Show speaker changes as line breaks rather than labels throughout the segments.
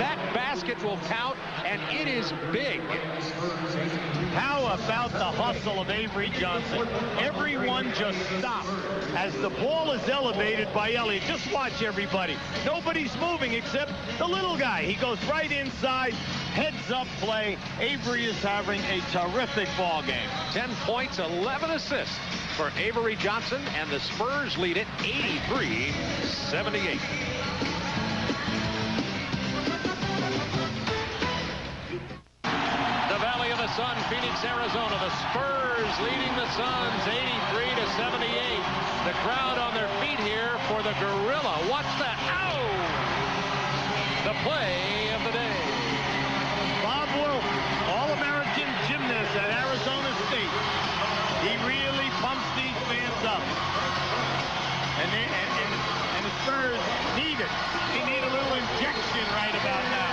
That basket will count, and it is big.
How about the hustle of Avery Johnson? Everyone just stopped as the ball is elevated by Elliott. Just watch, everybody. Nobody's moving except the little guy. He goes right inside, heads up play. Avery is having a terrific ball game.
10 points, 11 assists for Avery Johnson, and the Spurs lead it 83-78. The Valley of the Sun, Phoenix, Arizona. The Spurs leading the Suns 83-78. The crowd on their feet here for the Gorilla. Watch that. Ow! The play of the day.
Bob Wolf, All-American gymnast at Arizona State. He really pumps these fans up. And the Spurs need it. They need a little injection right about now.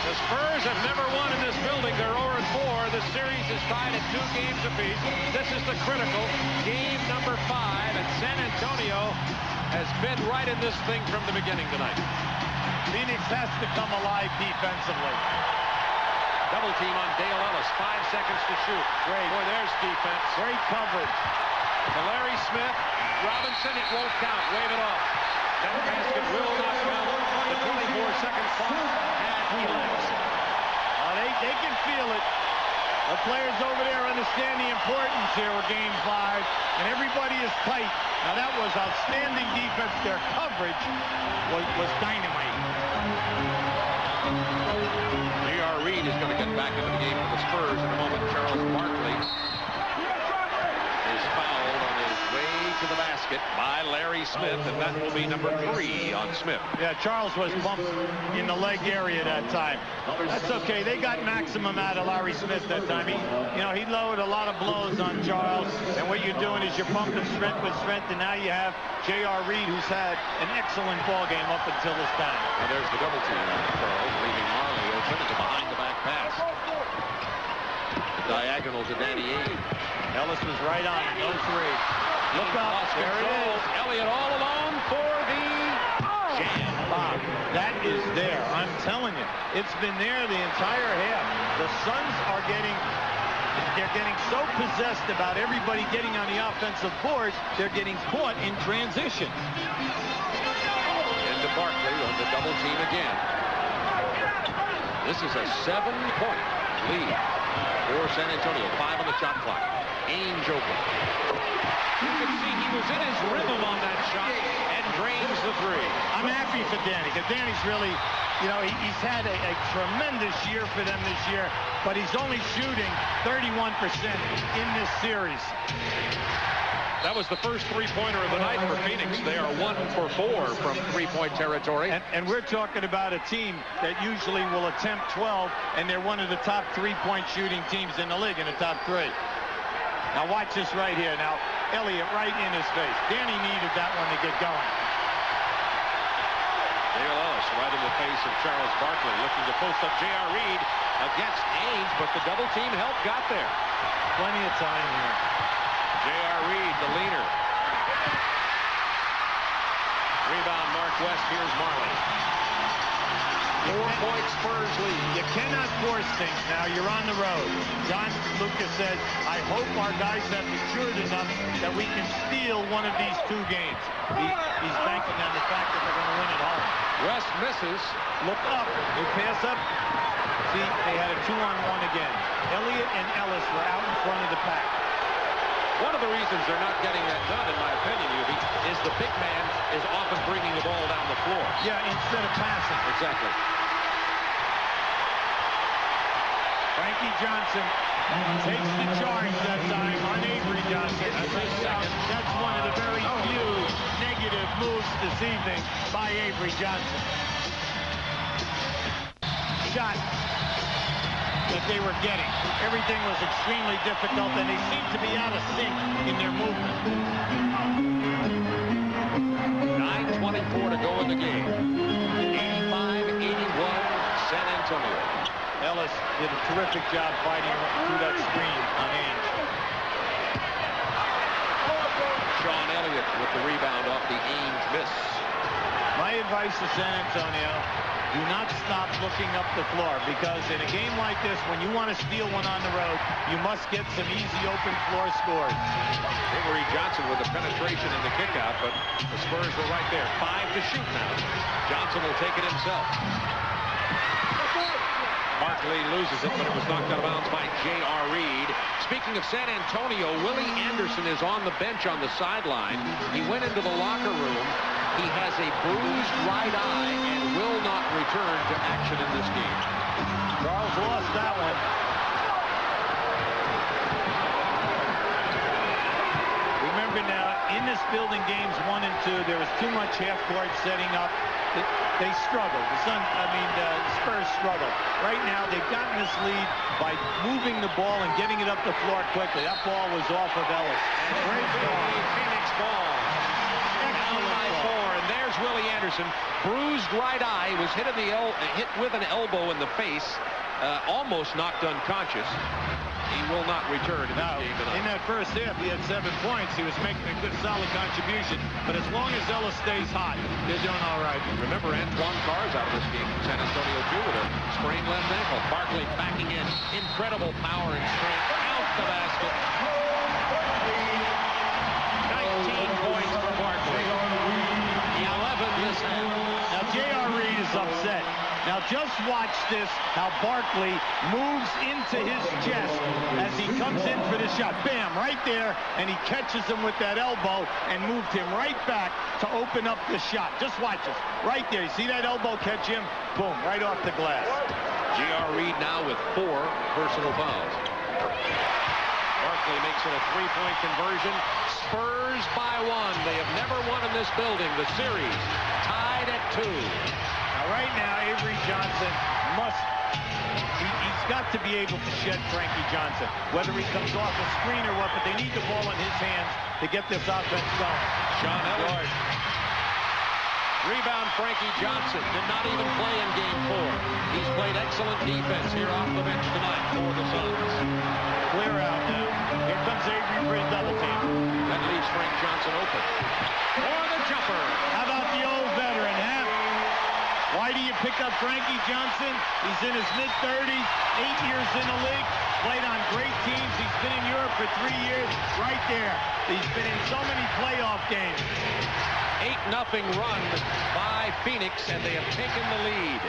The Spurs have never won in this building. They're 0-4. The series is tied at 2 games apiece. This is the critical game number 5, and San Antonio has been right in this thing from the beginning tonight.
Phoenix has to come alive defensively.
Double team on Dale Ellis. 5 seconds to shoot.
Great.
Boy, there's defense.
Great coverage.
To Larry Smith. Robinson, it won't count. Wave it off. That basket will not count. The 24-second clock and elapsed.
They can feel it. The players over there understand the importance here with Game 5, and everybody is tight. Now that was outstanding defense. Their coverage was dynamite.
J.R. Reed is going to get back into the game for the Spurs in a moment. Charles Barkley is fouled on his way to the basket by Larry Smith, and that will be number 3 on Smith.
Yeah, Charles was bumped in the leg area that time. That's okay. They got maximum out of Larry Smith that time. He lowered a lot of blows on Charles, and what you're doing is you're pumping strength with strength, and now you have J.R. Reed, who's had an excellent ball game up until this time.
Now there's the double team on Charles, leaving Marley open. It's a behind-the-back pass. The diagonal to Danny Ainge.
Ellis was right on it. No 3. Look up. There it is.
Elliott all alone for the jam.
Bob, that is there. I'm telling you. It's been there the entire half. The Suns are getting so possessed about everybody getting on the offensive board, they're getting caught in transition.
Into Barkley on the double team again. This is a 7-point lead for San Antonio. 5 on the shot clock. Ainge open. You can see he was in his rhythm on that shot and drains the 3.
I'm happy for Danny, because Danny's really, he's had a tremendous year for them this year, but he's only shooting 31% in this series.
That was the first 3-pointer of the night for Phoenix. They are 1 for 4 from 3-point territory.
And we're talking about a team that usually will attempt 12, and they're one of the top 3-point shooting teams in the league, in the top 3. Now watch this right here. Now Elliott right in his face. Danny needed that one to get going.
Dale Ellis right in the face of Charles Barkley, looking to post up J.R. Reed against Ainge, but the double team help got there.
Plenty of time here.
J.R. Reed, the leader. Rebound, Mark West. Here's Marley. 4-point Spurs lead.
You cannot force things now. You're on the road. John Lucas said, I hope our guys have matured enough that we can steal one of these 2 games. He's banking on the fact that they're going to win at home.
West misses.
Look up. They pass up. See, they had a 2-on-1 again. Elliott and Ellis were out in front of the pack.
One of the reasons they're not getting that done, in my opinion, is the big man is often bringing the ball down the floor.
Yeah, instead of passing.
Exactly.
Frankie Johnson takes the charge that time on Avery Johnson. That's one of the very few negative moves this evening by Avery Johnson. Shot that they were getting. Everything was extremely difficult, and they seemed to be out of sync in their movement.
9:24 to go in the game. 85-81 San Antonio.
Ellis did a terrific job fighting through that screen on Ainge.
Sean Elliott with the rebound off the Ainge miss.
My advice to San Antonio, do not stop looking up the floor, because in a game like this, when you want to steal one on the road, you must get some easy open floor scores.
Avery Johnson with the penetration and the kick out, but the Spurs were right there. 5 to shoot now. Johnson will take it himself. Barkley loses it, but it was knocked out of bounds by J.R. Reed. Speaking of San Antonio, Willie Anderson is on the bench on the sideline. He went into the locker room. He has a bruised right eye and will not return to action in this game.
Charles lost that one. Remember now, in this building games 1 and 2, there was too much half-court setting up. They struggled. The Spurs struggled. Right now, they've gotten this lead by moving the ball and getting it up the floor quickly. That ball was off of Ellis.
Great ball. Phoenix ball. Down by 4, and there's Willie Anderson. Bruised right eye. Was hit with an elbow in the face. Almost knocked unconscious. He will not return to this game tonight.
In that first half, he had 7 points. He was making a good, solid contribution. But as long as Ellis stays hot, they're doing all right.
Remember, Antoine Carr's out of this game from San Antonio, too, with a sprained left ankle. Barkley backing in. Incredible power and strength. Out the basket. 19 points for Barkley. 11 this half.
Now, J.R. Reed is upset. Now just watch this, how Barkley moves into his chest as he comes in for the shot. Bam, right there, and he catches him with that elbow and moved him right back to open up the shot. Just watch this. Right there, you see that elbow catch him? Boom, right off the glass.
J.R. Reed now with 4 personal fouls. Barkley makes it a 3-point conversion. Spurs by 1. They have never won in this building. The series tied at 2.
Right now, Avery Johnson he's got to be able to shed Frankie Johnson, whether he comes off a screen or what, but they need the ball in his hands to get this offense going.
Sean Ellis. Rebound, Frankie Johnson did not even play in game 4. He's played excellent defense here off the bench tonight for the Suns.
Clear out now. Here comes Avery for a double team.
That leaves Frank Johnson open. For the jumper.
How about the old veteran, huh? Why do you pick up Frankie Johnson? He's in his mid-30s, 8 years in the league, played on great teams. He's been in Europe for 3 years, right there. He's been in so many playoff games.
8-0 run by Phoenix, and they have taken the lead.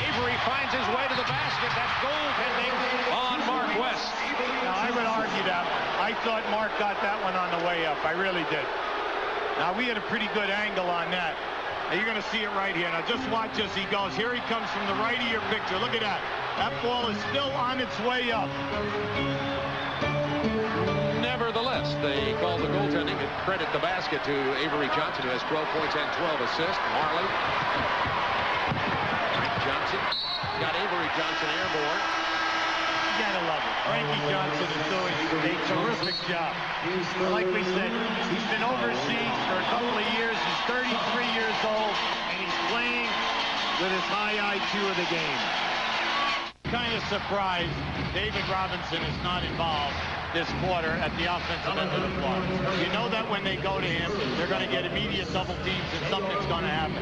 Avery finds his way to the basket. That's goaltending on Mark West.
Now, I would argue that. I thought Mark got that one on the way up. I really did. Now, we had a pretty good angle on that. Now, you're going to see it right here. Now, just watch as he goes. Here he comes from the right of your picture. Look at that. That ball is still on its way up.
Nevertheless, they call the goaltending and credit the basket to Avery Johnson, who has 12 points and 12 assists. Marley. Frank Johnson got Avery Johnson airborne.
You gotta love it. Frankie Johnson is doing a terrific job. Like we said, he's been overseas for a couple of years. He's 33 years old, and he's playing with his high IQ of the game. Kind of surprised David Robinson is not involved this quarter at the offensive end of the floor. You know that when they go to him, they're going to get immediate double teams and something's going to happen.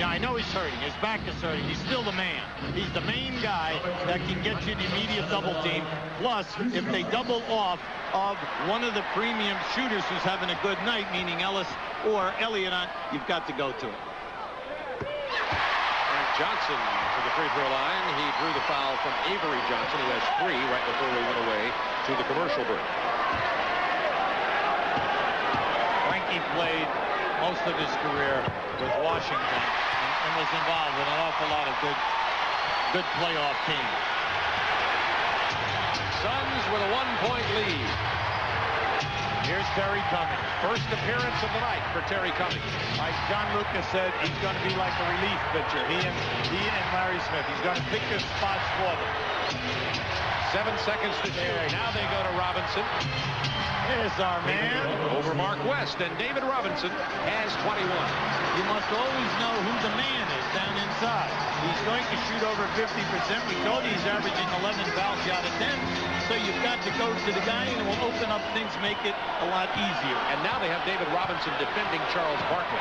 I know he's hurting. His back is hurting. He's still the man. He's the main guy that can get you the immediate double team. Plus, if they double off of one of the premium shooters who's having a good night, meaning Ellis or Elliott, you've got to go to it.
Frank Johnson to the free throw line. He drew the foul from Avery Johnson, who has 3 right before we went away to the commercial break.
Frankie played most of his career with Washington and was involved in an awful lot of good playoff teams.
Suns with a 1-point lead.
Here's Terry Cummings.
First appearance of the night for Terry Cummings.
Like John Lucas said, he's going to be like a relief pitcher. He and Larry Smith. He's going to pick his spots for them.
7 seconds to shoot. Now they go to Robinson.
There's our man.
Over Mark West, and David Robinson has 21.
You must always know who the man is down inside. He's going to shoot over 50%. We told you he's averaging 11 foul shot attempts. So you've got to go to the guy, and it will open up things, make it a lot easier.
And now they have David Robinson defending Charles Barkley.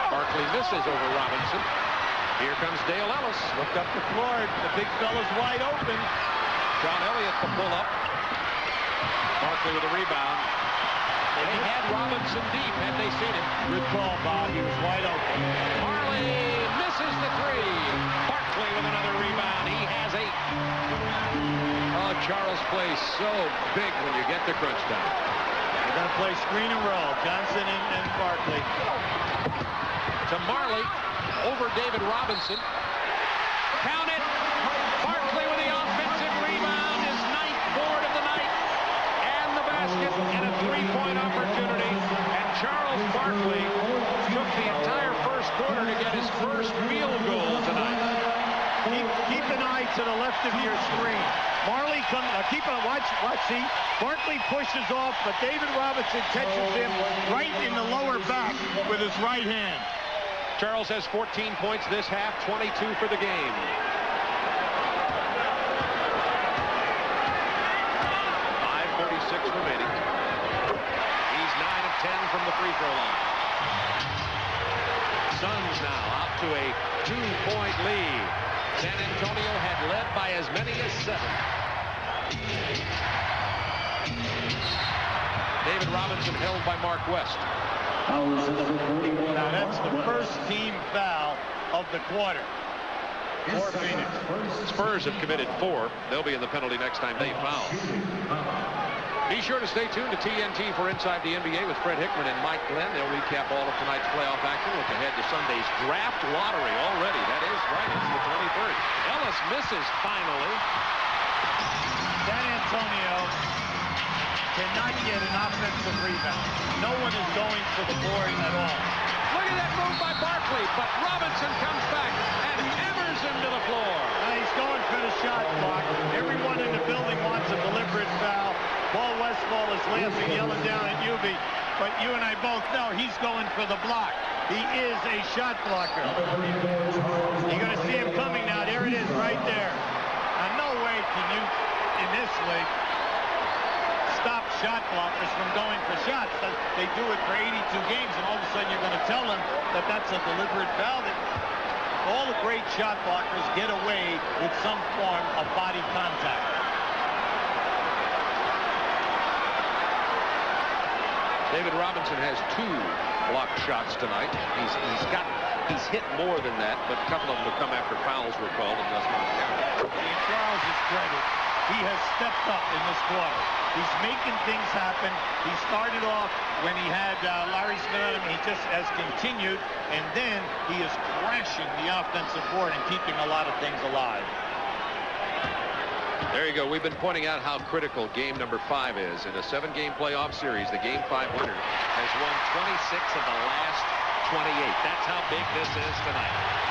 Barkley misses over Robinson. Here comes Dale Ellis.
Looked up the floor. The big fella's wide open.
John Elliott the pull-up. Barkley with a rebound. They had Robinson deep had they seen it.
Good call, Bob. He was wide open.
Marley misses the three. Barkley with another rebound. He has 8. Oh, Charles plays so big when you get to crunch time.
They're going to play screen and roll. Johnson and Barkley.
To Marley. Over David Robinson. Count it. Barkley with the offensive rebound. His 9th board of the night. And the basket and a 3-point opportunity. And Charles Barkley took the entire first quarter to get his first field goal tonight.
Keep an eye to the left of your screen. Marley comes. Keep on. Watch. See. Barkley pushes off, but David Robinson catches him right in the lower back with his right hand.
Charles has 14 points this half, 22 for the game. .5:36 remaining. He's 9 of 10 from the free throw line. Suns now out to a 2-point lead. San Antonio had led by as many as 7. David Robinson held by Mark West.
Now that's the first team foul of the quarter for Phoenix.
Spurs have committed 4. They'll be in the penalty next time they foul. Be sure to stay tuned to TNT for Inside the NBA with Fred Hickman and Mike Glenn. They'll recap all of tonight's playoff action. Look ahead to Sunday's draft lottery already. That is right. It's the 23rd. Ellis misses finally.
San Antonio cannot get an offensive rebound. No one is going for the board at all.
Look at that move by Barkley, but Robinson comes back and hammers him to the floor.
Now he's going for the shot clock. Everyone in the building wants a deliberate foul. Paul Westphal is laughing, yelling down at Ubi. But you and I both know he's going for the block. He is a shot blocker. You're going to see him coming now. There it is right there. Now, no way can you, in this league, stop shot blockers from going for shots. They do it for 82 games, and all of a sudden you're going to tell them that that's a deliberate foul. All the great shot blockers get away with some form of body contact.
David Robinson has 2 blocked shots tonight. He's hit more than that, but a couple of them have come after fouls were called and thus not counted.
In Charles' credit, he has stepped up in this quarter. He's making things happen. He started off when he had Larry Smith on him. He just has continued, and then he is crashing the offensive board and keeping a lot of things alive.
There you go. We've been pointing out how critical game number 5 is. In a 7-game playoff series, the game 5 winner has won 26 of the last 28. That's how big this is tonight.